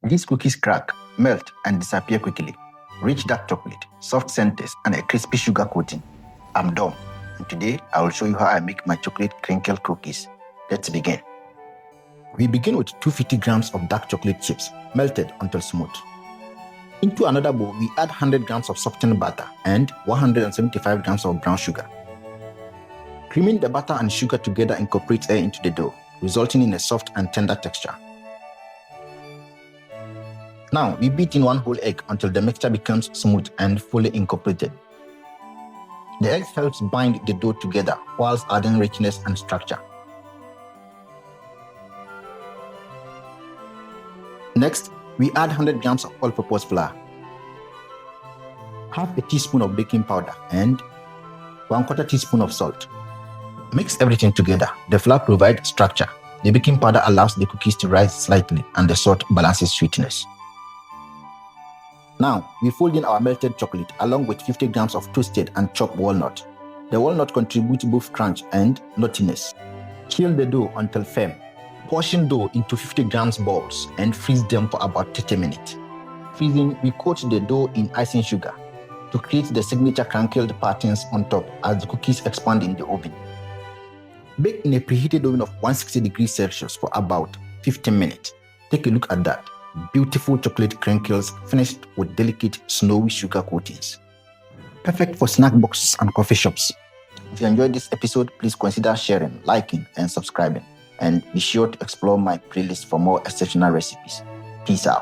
These cookies crack, melt, and disappear quickly. Rich dark chocolate, soft centers, and a crispy sugar coating. I'm Dom, and today I will show you how I make my chocolate crinkle cookies. Let's begin. We begin with 250 grams of dark chocolate chips, melted until smooth. Into another bowl, we add 100 grams of softened butter and 175 grams of brown sugar. Creaming the butter and sugar together incorporates air into the dough, resulting in a soft and tender texture. Now, we beat in one whole egg until the mixture becomes smooth and fully incorporated. The egg helps bind the dough together whilst adding richness and structure. Next, we add 100 grams of all-purpose flour, half a teaspoon of baking powder, and 1/4 teaspoon of salt. Mix everything together. The flour provides structure. The baking powder allows the cookies to rise slightly, and the salt balances sweetness. Now, we fold in our melted chocolate along with 50 grams of toasted and chopped walnut. The walnut contributes both crunch and nuttiness. Chill the dough until firm. Portion dough into 50 grams balls and freeze them for about 30 minutes. Freezing, we coat the dough in icing sugar to create the signature crinkled patterns on top as the cookies expand in the oven. Bake in a preheated oven of 160 degrees Celsius for about 15 minutes. Take a look at that. Beautiful chocolate crinkles finished with delicate snowy sugar coatings. Perfect for snack boxes and coffee shops. If you enjoyed this episode, please consider sharing, liking, and subscribing. And be sure to explore my playlist for more exceptional recipes. Peace out.